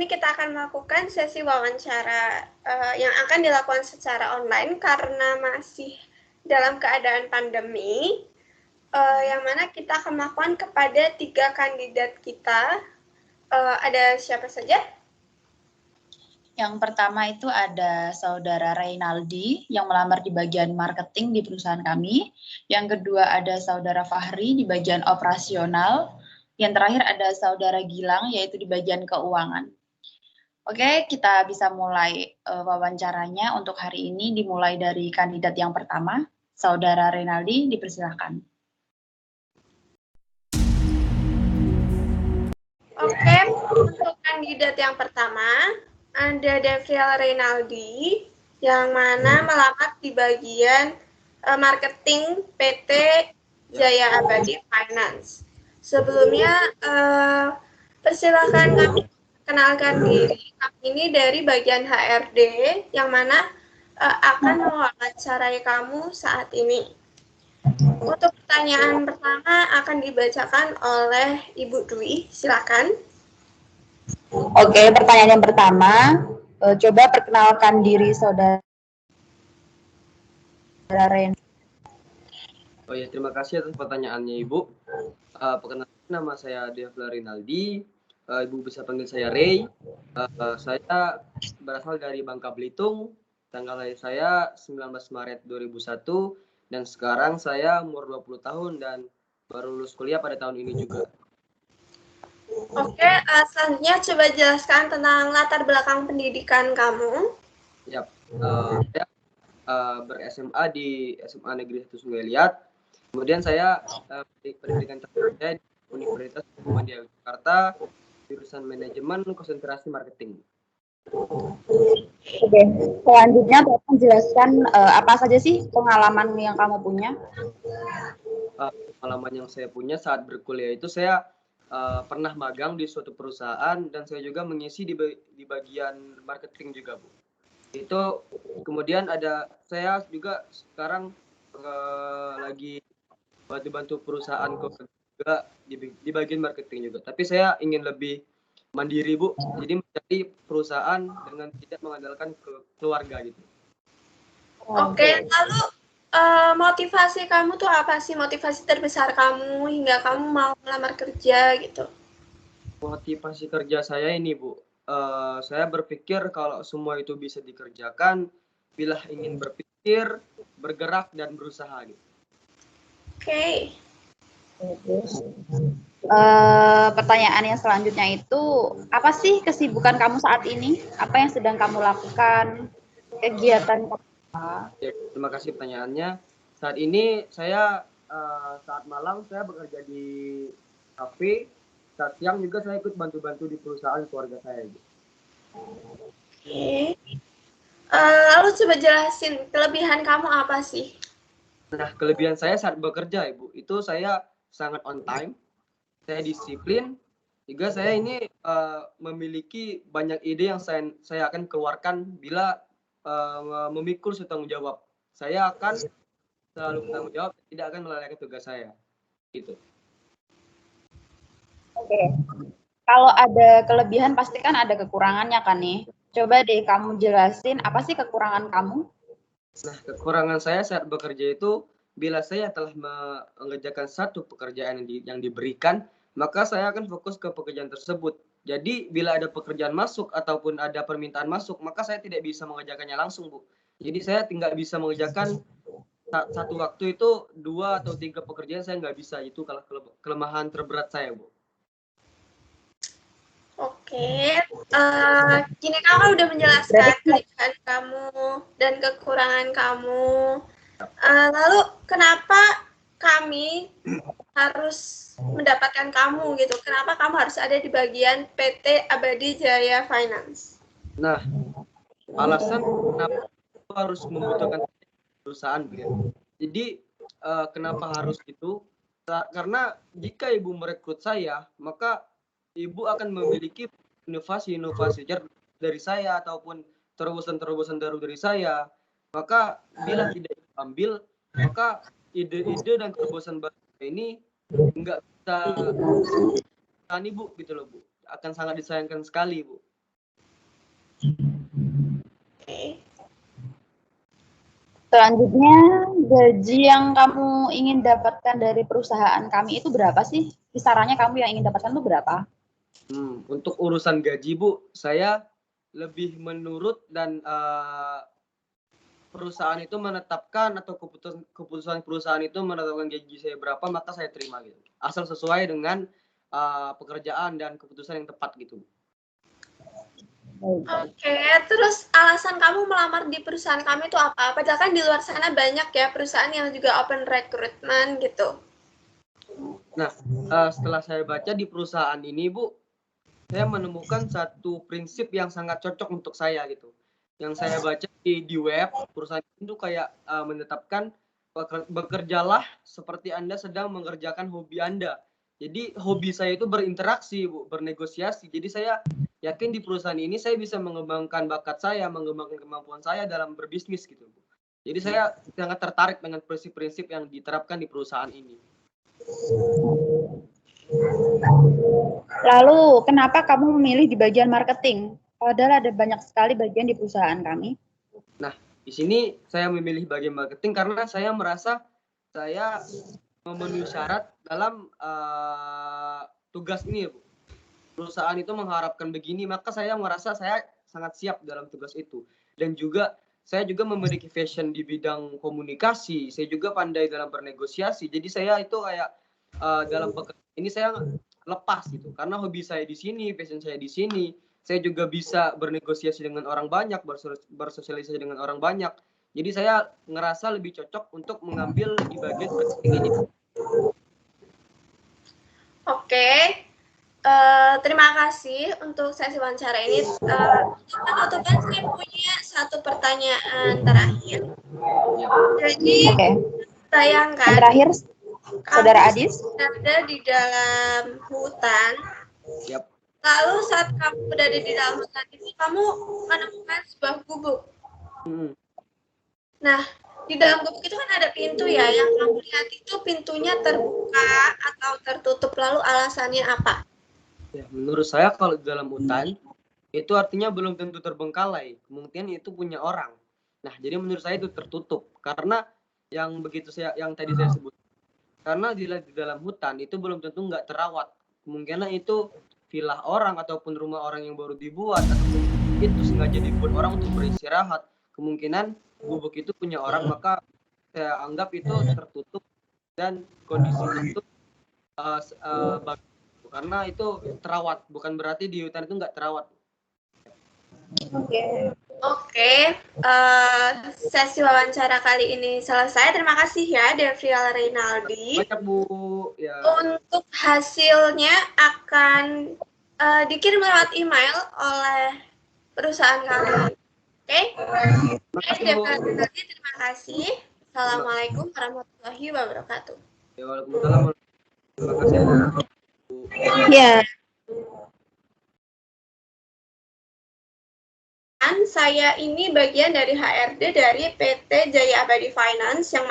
kita akan melakukan sesi wawancara yang akan dilakukan secara online karena masih dalam keadaan pandemi, yang mana kita akan melakukan kepada 3 kandidat kita. Ada siapa saja? Yang pertama itu ada Saudara Reynaldi yang melamar di bagian marketing di perusahaan kami. Yang kedua ada Saudara Fahri di bagian operasional. Yang terakhir ada Saudara Gilang yaitu di bagian keuangan. Oke, kita bisa mulai wawancaranya untuk hari ini dimulai dari kandidat yang pertama, Saudara Reynaldi, dipersilakan. Oke, untuk kandidat yang pertama ada Devriel Reynaldi yang mana melamar di bagian marketing PT Jaya Abadi Finance. Sebelumnya persilakan kami kenalkan diri. Kami ini dari bagian HRD yang mana akan mewawancarai kamu saat ini. Untuk pertanyaan pertama akan dibacakan oleh Ibu Dwi, silakan. Oke, pertanyaan yang pertama, coba perkenalkan diri Saudara Ren. Oh ya, terima kasih atas pertanyaannya Ibu. Perkenalkan, nama saya Devla Rinaldi. Ibu bisa panggil saya Ray. Saya berasal dari Bangka Belitung. Tanggal lahir saya 19 Maret 2001 dan sekarang saya umur 20 tahun dan baru lulus kuliah pada tahun ini juga. Oke, selanjutnya coba jelaskan tentang latar belakang pendidikan kamu. Yap, saya ber-SMA di SMA Negeri 1 Sungai Liat. Kemudian saya pendidikan saya di Universitas Muhammadiyah Jakarta, jurusan manajemen konsentrasi marketing. Oke, selanjutnya tolong jelaskan apa saja sih pengalaman yang kamu punya? Pengalaman yang saya punya saat berkuliah itu saya pernah magang di suatu perusahaan dan saya juga mengisi di bagian marketing juga, Bu. Itu kemudian saya juga sekarang lagi bantu perusahaan juga di bagian marketing juga. Tapi saya ingin lebih mandiri, Bu. Jadi mencari perusahaan dengan tidak mengandalkan keluarga gitu. Oke, lalu motivasi kamu tuh apa sih? Motivasi terbesar kamu hingga kamu mau melamar kerja gitu? Motivasi kerja saya ini, Bu. Saya berpikir kalau semua itu bisa dikerjakan bila ingin berpikir, bergerak, dan berusaha gitu. Oke. Pertanyaan yang selanjutnya itu, apa sih kesibukan kamu saat ini? Apa yang sedang kamu lakukan? Kegiatan kamu? Ya, terima kasih pertanyaannya. Saat ini saya saat malam saya bekerja di kafe. Saat siang juga saya ikut bantu-bantu di perusahaan keluarga saya. Gitu. Oke. Lalu coba jelasin kelebihan kamu apa sih? Nah, kelebihan saya saat bekerja, Ibu, itu saya sangat on time, saya disiplin, juga saya ini memiliki banyak ide yang saya akan keluarkan bila memikul tanggung jawab. Saya akan selalu bertanggung jawab, tidak akan melalaikan tugas saya. Gitu. Oke. Kalau ada kelebihan pasti kan ada kekurangannya kan nih. Coba deh kamu jelasin apa sih kekurangan kamu? Nah, kekurangan saya saat bekerja itu bila saya telah mengerjakan satu pekerjaan yang diberikan, maka saya akan fokus ke pekerjaan tersebut. Jadi bila ada pekerjaan masuk ataupun ada permintaan masuk, maka saya tidak bisa mengerjakannya langsung, Bu. Jadi saya tidak bisa mengerjakan satu waktu itu 2 atau 3 pekerjaan saya nggak bisa. Itu kalau kelemahan terberat saya, Bu. Oke, kini kamu udah menjelaskan kelebihan kamu dan kekurangan kamu. Lalu kenapa kami harus mendapatkan kamu gitu? Kenapa kamu harus ada di bagian PT Abadi Jaya Finance? Nah, alasan kenapa harus membutuhkan perusahaan, gitu. Jadi kenapa harus itu? Karena jika Ibu merekrut saya, maka Ibu akan memiliki inovasi-inovasi dari saya ataupun terobosan-terobosan baru dari saya. Maka bila tidak diambil, maka ide-ide dan terobosan baru ini nggak bisa tahan Ibu gitu loh, Bu. Akan sangat disayangkan sekali, Bu. Oke. Selanjutnya, gaji yang kamu ingin dapatkan dari perusahaan kami itu berapa sih? Kisarannya kamu yang ingin dapatkan itu berapa? Untuk urusan gaji, Bu, saya lebih menurut dan perusahaan itu menetapkan atau keputusan perusahaan itu menetapkan gaji saya berapa, maka saya terima gitu. Asal sesuai dengan pekerjaan dan keputusan yang tepat gitu. Oke, terus alasan kamu melamar di perusahaan kami itu apa? Padahal kan di luar sana banyak ya perusahaan yang juga open recruitment gitu. Nah, setelah saya baca di perusahaan ini, Bu, saya menemukan satu prinsip yang sangat cocok untuk saya gitu. Yang saya baca di web perusahaan itu kayak menetapkan bekerjalah seperti Anda sedang mengerjakan hobi Anda. Jadi hobi saya itu berinteraksi, Bu, bernegosiasi. Jadi saya yakin di perusahaan ini saya bisa mengembangkan bakat saya, mengembangkan kemampuan saya dalam berbisnis gitu, Bu. Jadi saya sangat tertarik dengan prinsip-prinsip yang diterapkan di perusahaan ini. Lalu, kenapa kamu memilih di bagian marketing? Padahal ada banyak sekali bagian di perusahaan kami. Nah, di sini saya memilih bagian marketing karena saya merasa saya memenuhi syarat dalam tugas ini, Bu. Perusahaan itu mengharapkan begini, maka saya merasa saya sangat siap dalam tugas itu. Dan juga saya juga memiliki passion di bidang komunikasi, saya juga pandai dalam bernegosiasi. Jadi saya itu kayak dalam pekerjaan ini saya lepas gitu. Karena hobi saya di sini, passion saya di sini. Saya juga bisa bernegosiasi dengan orang banyak, bersosialisasi dengan orang banyak. Jadi saya ngerasa lebih cocok untuk mengambil di bagian marketing ini. Oke, terima kasih untuk sesi wawancara ini. Penutupan saya punya satu pertanyaan terakhir. Jadi, bayangkan. Yang terakhir, Saudara Adis. Berada di dalam hutan. Yep. Lalu saat kamu berada di dalam hutan ini, kamu menemukan sebuah gubuk. Nah, di dalam gubuk itu kan ada pintu ya, yang kamu lihat itu pintunya terbuka atau tertutup, lalu alasannya apa? Ya, menurut saya kalau di dalam hutan, itu artinya belum tentu terbengkalai, kemungkinan itu punya orang. Nah, jadi menurut saya itu tertutup, karena yang tadi saya sebut, karena di dalam hutan itu belum tentu nggak terawat, kemungkinan itu villa orang ataupun rumah orang yang baru dibuat, ataupun itu sengaja dibuat orang untuk beristirahat, kemungkinan gubuk itu punya orang, maka saya anggap itu tertutup dan kondisi itu bagus, karena itu terawat, bukan berarti di hutan itu nggak terawat. Oke, sesi wawancara kali ini selesai. Terima kasih ya, Devriel Reynaldi. Banyak, Bu. Ya. Untuk hasilnya akan dikirim lewat email oleh perusahaan kami. Oke? Devriel Reynaldi, terima kasih. Assalamualaikum warahmatullahi wabarakatuh. Ya, waalaikumsalam. Terima kasih. Ya. Saya ini bagian dari HRD dari PT Jaya Abadi Finance yang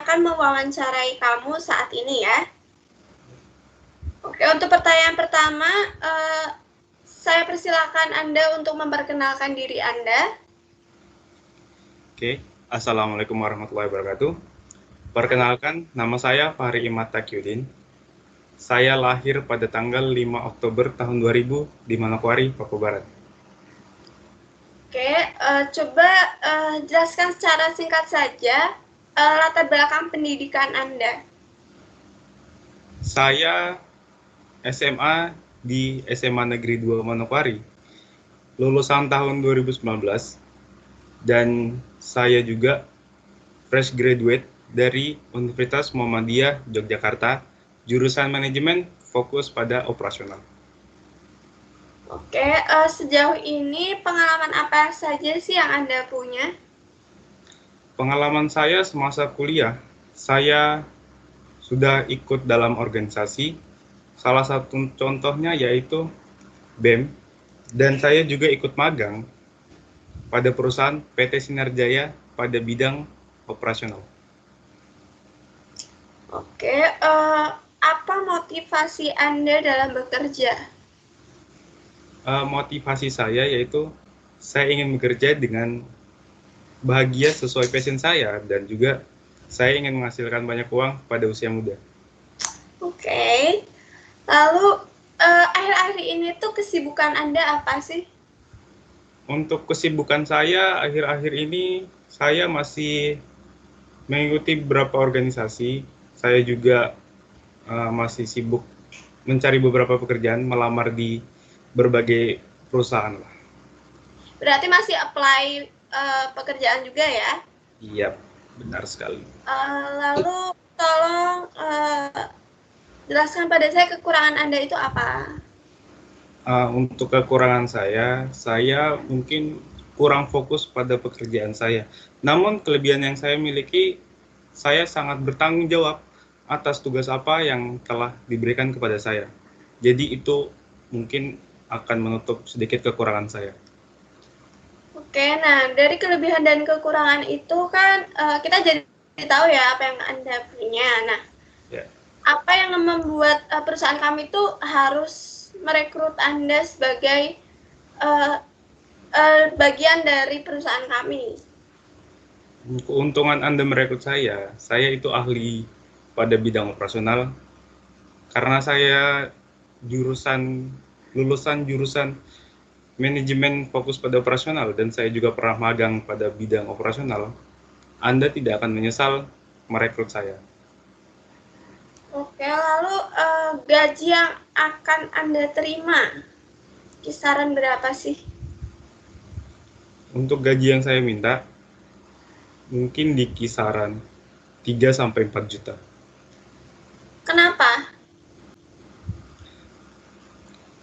akan mewawancarai kamu saat ini ya. Oke, untuk pertanyaan pertama, saya persilakan Anda untuk memperkenalkan diri Anda. Oke, Assalamualaikum warahmatullahi wabarakatuh. Perkenalkan, nama saya Fahri Imad Takyudin. Saya lahir pada tanggal 5 Oktober tahun 2000 di Manokwari, Papua Barat. Oke, coba jelaskan secara singkat saja latar belakang pendidikan Anda. Saya SMA di SMA Negeri 2 Manokwari, lulusan tahun 2019, dan saya juga fresh graduate dari Universitas Muhammadiyah Yogyakarta, jurusan manajemen, fokus pada operasional. Oke, sejauh ini pengalaman apa saja sih yang Anda punya? Pengalaman saya semasa kuliah, saya sudah ikut dalam organisasi. Salah satu contohnya yaitu BEM, dan saya juga ikut magang pada perusahaan PT Sinar Jaya pada bidang operasional. Oke, apa motivasi Anda dalam bekerja? Motivasi saya yaitu saya ingin bekerja dengan bahagia sesuai passion saya, dan juga saya ingin menghasilkan banyak uang pada usia muda. Oke. Lalu akhir-akhir ini tuh kesibukan Anda apa sih? Untuk kesibukan saya akhir-akhir ini, saya masih mengikuti beberapa organisasi. Saya juga masih sibuk mencari beberapa pekerjaan, melamar di berbagai perusahaan lah. Berarti masih apply pekerjaan juga ya? Iya, benar sekali. Lalu tolong jelaskan pada saya kekurangan Anda itu apa? Untuk kekurangan saya mungkin kurang fokus pada pekerjaan saya. Namun kelebihan yang saya miliki, saya sangat bertanggung jawab atas tugas apa yang telah diberikan kepada saya. Jadi itu mungkin akan menutup sedikit kekurangan saya. Oke, nah dari kelebihan dan kekurangan itu kan kita jadi tahu ya apa yang Anda punya. Nah, Ya. apa yang membuat perusahaan kami itu harus merekrut Anda sebagai bagian dari perusahaan kami? Keuntungan Anda merekrut saya itu ahli pada bidang operasional, karena saya lulusan jurusan manajemen fokus pada operasional, dan saya juga pernah magang pada bidang operasional. Anda tidak akan menyesal merekrut saya. Oke, lalu gaji yang akan Anda terima kisaran berapa sih? Untuk gaji yang saya minta, mungkin di kisaran 3-4 juta. Kenapa?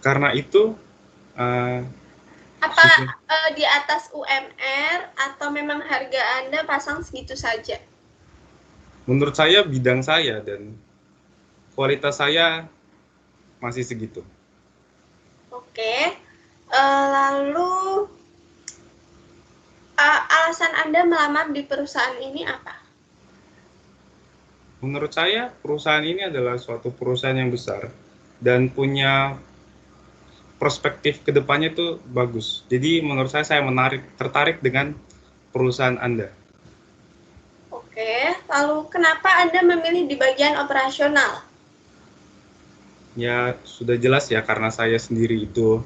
Karena itu, Apa di atas UMR atau memang harga Anda pasang segitu saja? menurut saya bidang saya dan kualitas saya masih segitu. Oke, lalu alasan Anda melamar di perusahaan ini apa? Menurut saya perusahaan ini adalah suatu perusahaan yang besar dan punya perspektif kedepannya itu bagus. Jadi menurut saya tertarik dengan perusahaan Anda. Oke, lalu kenapa Anda memilih di bagian operasional? Ya sudah jelas ya, karena saya sendiri itu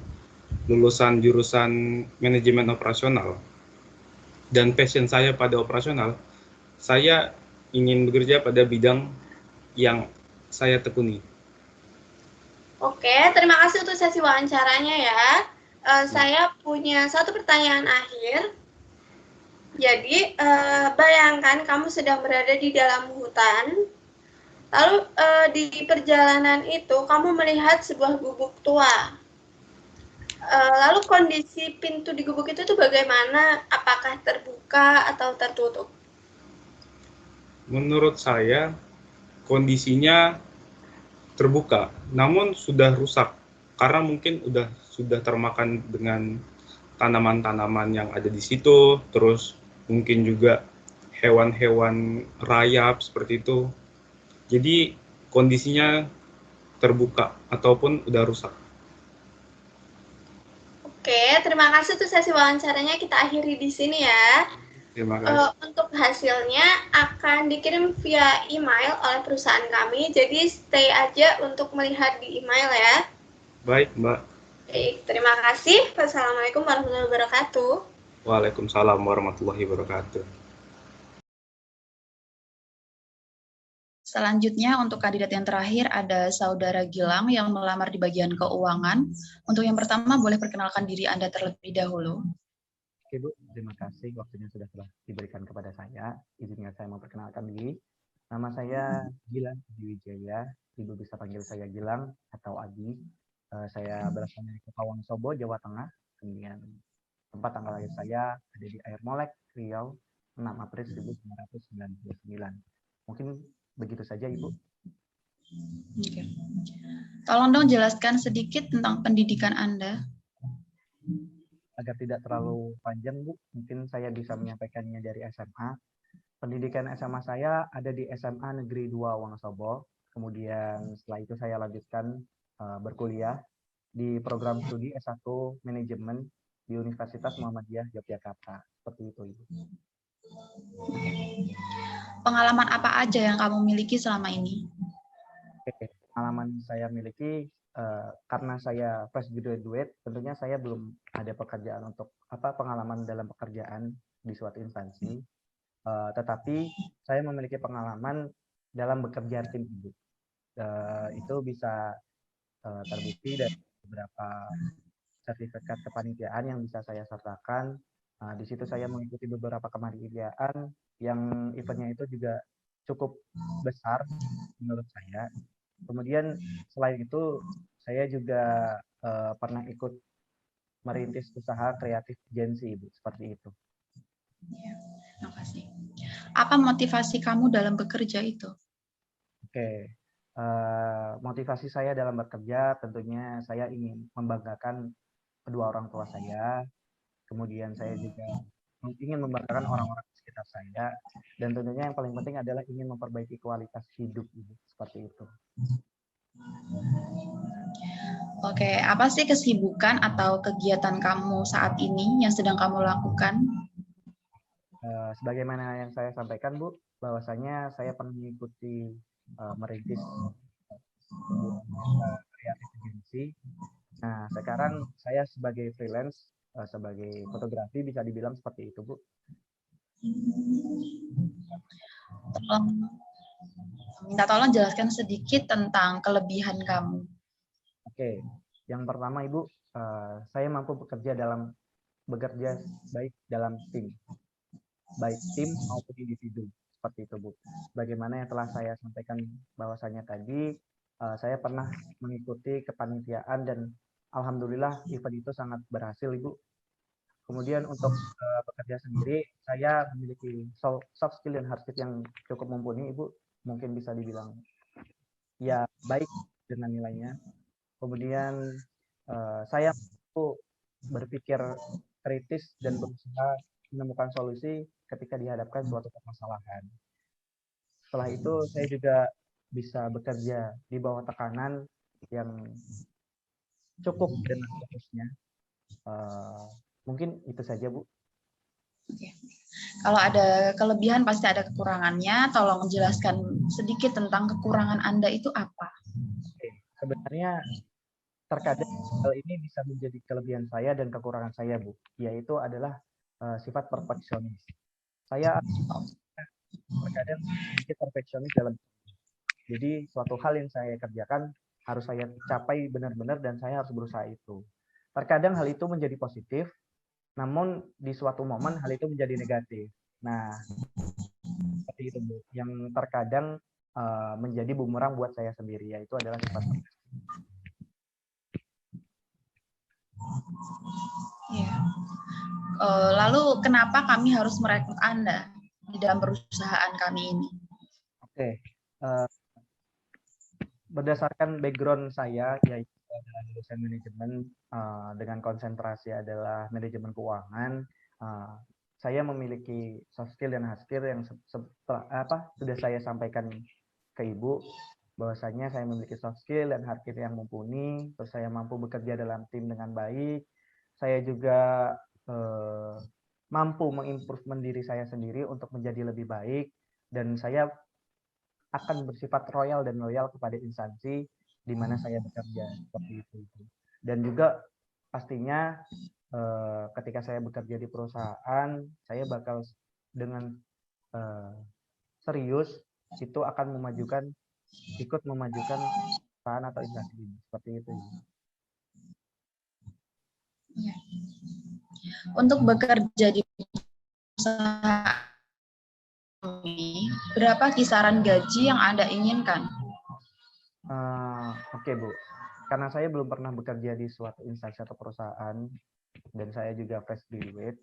lulusan jurusan manajemen operasional dan passion saya pada operasional. Saya ingin bekerja pada bidang yang saya tekuni. Oke, terima kasih untuk sesi wawancaranya ya. Saya punya satu pertanyaan akhir. Jadi, bayangkan kamu sedang berada di dalam hutan, lalu di perjalanan itu kamu melihat sebuah gubuk tua. Lalu kondisi pintu di gubuk itu tuh bagaimana? Apakah terbuka atau tertutup? Menurut saya kondisinya terbuka, namun sudah rusak karena mungkin sudah termakan dengan tanaman-tanaman yang ada di situ, terus mungkin juga hewan-hewan rayap seperti itu. Jadi kondisinya terbuka ataupun udah rusak. Oke, terima kasih untuk sesi wawancaranya. Kita akhiri di sini ya. Terima kasih. Untuk hasilnya akan dikirim via email oleh perusahaan kami. Jadi stay aja untuk melihat di email ya. Baik, Mbak. Baik, terima kasih. Wassalamualaikum warahmatullahi wabarakatuh. Waalaikumsalam warahmatullahi wabarakatuh. Selanjutnya untuk kandidat yang terakhir ada Saudara Gilang yang melamar di bagian keuangan. Untuk yang pertama boleh perkenalkan diri Anda terlebih dahulu. Oke Bu, terima kasih waktunya sudah diberikan kepada saya. Izinkan saya memperkenalkan diri. Nama saya Gilang Wijaya. Ibu bisa panggil saya Gilang atau Adi. Saya berasal dari Kota Wonosobo, Jawa Tengah. Kemudian tempat tanggal lahir saya ada di Air Molek, Riau, 6 April 1999. Mungkin begitu saja Ibu. Oke. Tolong dong jelaskan sedikit tentang pendidikan Anda. Agar tidak terlalu panjang Bu, mungkin saya bisa menyampaikannya dari SMA. Pendidikan SMA saya ada di SMA Negeri 2 Wonosobo. Kemudian setelah itu saya lanjutkan berkuliah di program studi S1 Manajemen di Universitas Muhammadiyah Yogyakarta. Seperti itu, Ibu. Pengalaman apa aja yang kamu miliki selama ini? Oke, pengalaman saya miliki karena saya fresh graduate, tentunya saya belum ada pekerjaan untuk pengalaman dalam pekerjaan di suatu instansi. Tetapi saya memiliki pengalaman dalam bekerja tim, Ibu. Itu bisa terbukti dari beberapa sertifikat kepanitiaan yang bisa saya sertakan. Di situ saya mengikuti beberapa kepanitiaan yang eventnya itu juga cukup besar menurut saya. Kemudian selain itu saya juga pernah ikut merintis usaha kreatif agensi, Ibu, seperti itu. Ya, terima kasih. Apa motivasi kamu dalam bekerja itu? Oke, motivasi saya dalam bekerja tentunya saya ingin membanggakan kedua orang tua saya, kemudian saya juga ingin membanggakan orang-orang di sekitar saya, dan tentunya yang paling penting adalah ingin memperbaiki kualitas hidup, Ibu, seperti itu. Oke, apa sih kesibukan atau kegiatan kamu saat ini yang sedang kamu lakukan? Sebagaimana yang saya sampaikan, Bu, bahwasanya saya pernah mengikuti merintis kreatif agensi. Nah, sekarang saya sebagai freelance, sebagai fotografi bisa dibilang seperti itu, Bu. Minta tolong jelaskan sedikit tentang kelebihan kamu. Oke, yang pertama, Ibu, saya mampu bekerja baik dalam tim, baik tim maupun individu, seperti itu, Bu. Bagaimana yang telah saya sampaikan bahwasanya tadi, saya pernah mengikuti kepanitiaan dan alhamdulillah event itu sangat berhasil, Ibu. Kemudian untuk bekerja sendiri, saya memiliki soft skill dan hard skill yang cukup mumpuni, Ibu. Mungkin bisa dibilang ya baik dengan nilainya. Kemudian saya mampu berpikir kritis dan berusaha menemukan solusi ketika dihadapkan suatu permasalahan. Setelah itu saya juga bisa bekerja di bawah tekanan yang cukup dengan fokusnya. Mungkin itu saja, Bu. Oke. Kalau ada kelebihan pasti ada kekurangannya. Tolong jelaskan sedikit tentang kekurangan Anda itu apa? Oke. Sebenarnya terkadang hal ini bisa menjadi kelebihan saya dan kekurangan saya, Bu. Yaitu adalah sifat perfeksionis. Saya terkadang sedikit perfeksionis dalam. Jadi suatu hal yang saya kerjakan harus saya capai benar-benar dan saya harus berusaha itu. Terkadang hal itu menjadi positif, namun di suatu momen hal itu menjadi negatif. Nah, seperti itu, Bu. Yang terkadang menjadi bumerang buat saya sendiri, yaitu adalah sifat Ya. Lalu kenapa kami harus merekrut Anda di dalam perusahaan kami ini? Oke. Berdasarkan background saya, yaitu adalah lulusan manajemen dengan konsentrasi adalah manajemen keuangan, saya memiliki soft skill dan hard skill yang sudah saya sampaikan ke Ibu, bahwasanya saya memiliki soft skill dan hard skill yang mumpuni, terus saya mampu bekerja dalam tim dengan baik, saya juga mampu mengimprove diri saya sendiri untuk menjadi lebih baik, dan saya akan bersifat royal dan loyal kepada instansi di mana saya bekerja, seperti itu. Dan juga pastinya ketika saya bekerja di perusahaan, saya bakal dengan serius itu akan ikut memajukan perusahaan atau instansi ini, seperti itu. Ya. Untuk bekerja di perusahaan kami, berapa kisaran gaji yang Anda inginkan? Oke, Bu. Karena saya belum pernah bekerja di suatu instansi atau perusahaan, dan saya juga fresh graduate,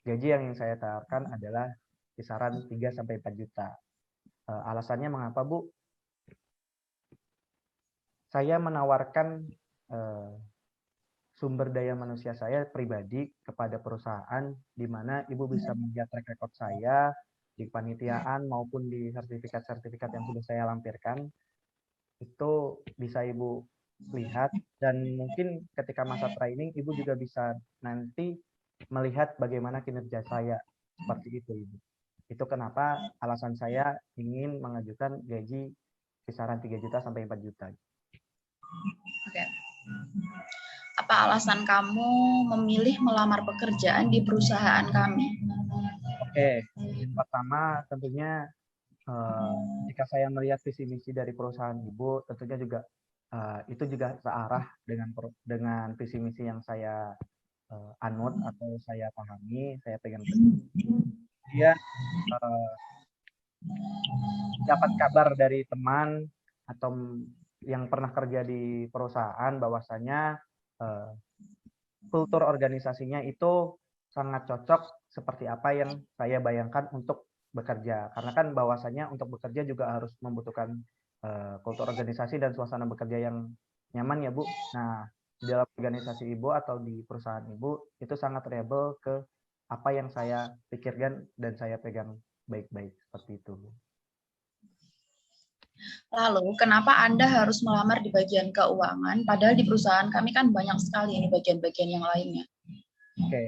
gaji yang ingin saya tawarkan adalah kisaran 3-4 juta. Alasannya mengapa, Bu? Saya menawarkan sumber daya manusia saya pribadi kepada perusahaan, di mana Ibu bisa melihat track record saya di kepanitiaan maupun di sertifikat-sertifikat yang sudah saya lampirkan. Itu bisa Ibu lihat, dan mungkin ketika masa training Ibu juga bisa nanti melihat bagaimana kinerja saya seperti itu, Ibu. Itu kenapa alasan saya ingin mengajukan gaji kisaran 3 juta sampai 4 juta. Oke. Apa alasan kamu memilih melamar pekerjaan di perusahaan kami? Oke, yang pertama tentunya jika saya melihat visi misi dari perusahaan Ibu, tentunya juga itu juga searah dengan visi misi yang saya anut atau saya pahami, saya pegang teguh. Dia dapat kabar dari teman atau yang pernah kerja di perusahaan bahwasanya kultur organisasinya itu sangat cocok seperti apa yang saya bayangkan untuk bekerja. Karena kan bahwasanya untuk bekerja juga harus membutuhkan kultur organisasi dan suasana bekerja yang nyaman ya Bu. Nah, di dalam organisasi Ibu atau di perusahaan Ibu itu sangat reliable ke apa yang saya pikirkan dan saya pegang baik-baik seperti itu Bu. Lalu, kenapa Anda harus melamar di bagian keuangan, padahal di perusahaan kami kan banyak sekali ini bagian-bagian yang lainnya? Oke.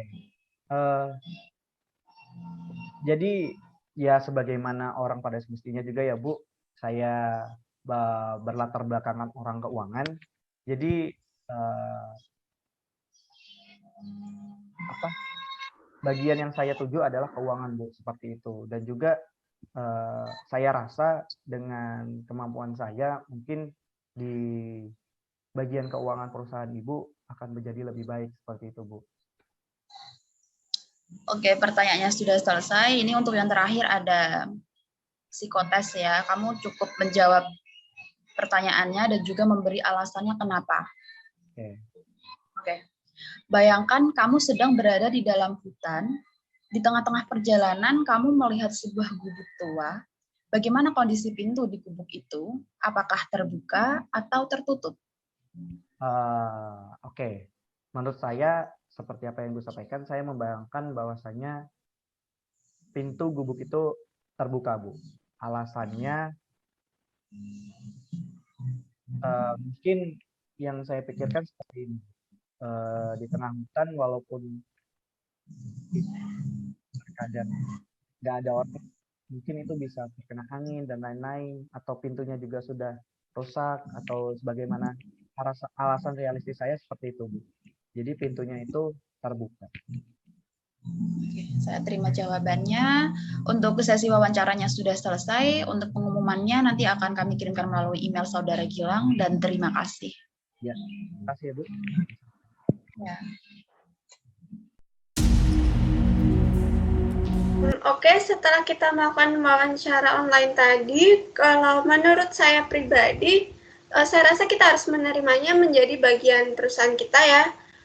Jadi ya sebagaimana orang pada semestinya juga ya Bu, saya berlatar belakangan orang keuangan. Jadi bagian yang saya tuju adalah keuangan Bu, seperti itu. Dan juga saya rasa dengan kemampuan saya mungkin di bagian keuangan perusahaan Ibu akan menjadi lebih baik seperti itu Bu. Oke, pertanyaannya sudah selesai. Ini untuk yang terakhir ada psikotes ya. Kamu cukup menjawab pertanyaannya dan juga memberi alasannya kenapa. Oke. Bayangkan kamu sedang berada di dalam hutan. Di tengah-tengah perjalanan, kamu melihat sebuah gubuk tua. Bagaimana kondisi pintu di gubuk itu? Apakah terbuka atau tertutup? Oke. Menurut saya, seperti apa yang gue sampaikan, saya membayangkan bahwasanya pintu gubuk itu terbuka, Bu. Alasannya, mungkin yang saya pikirkan seperti ini. Di tengah hutan, walaupun terkadang nggak ada orang, mungkin itu bisa terkena angin dan lain-lain, atau pintunya juga sudah rusak, atau sebagaimana alasan realistis saya seperti itu, Bu. Jadi pintunya itu terbuka. Oke, saya terima jawabannya. Untuk sesi wawancaranya sudah selesai. Untuk pengumumannya nanti akan kami kirimkan melalui email Saudara Gilang, dan terima kasih. Ya, terima kasih ya Bu. Ya. Oke, setelah kita melakukan wawancara online tadi, kalau menurut saya pribadi, saya rasa kita harus menerimanya menjadi bagian perusahaan kita ya.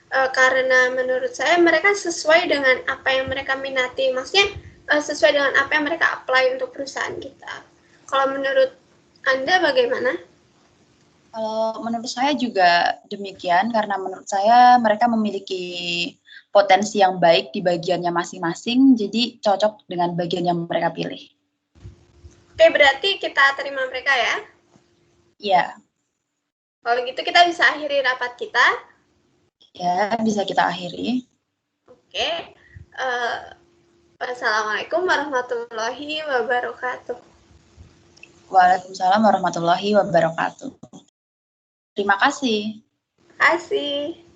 Karena menurut saya mereka sesuai dengan apa yang mereka minati, maksudnya sesuai dengan apa yang mereka apply untuk perusahaan kita. Kalau menurut Anda bagaimana? Kalau menurut saya juga demikian, karena menurut saya mereka memiliki potensi yang baik di bagiannya masing-masing, jadi cocok dengan bagian yang mereka pilih. Oke, berarti kita terima mereka ya? Iya. Kalau gitu kita bisa akhiri rapat kita. Ya, bisa kita akhiri. Oke. Wassalamualaikum warahmatullahi wabarakatuh. Waalaikumsalam warahmatullahi wabarakatuh. Terima kasih. Terima kasih.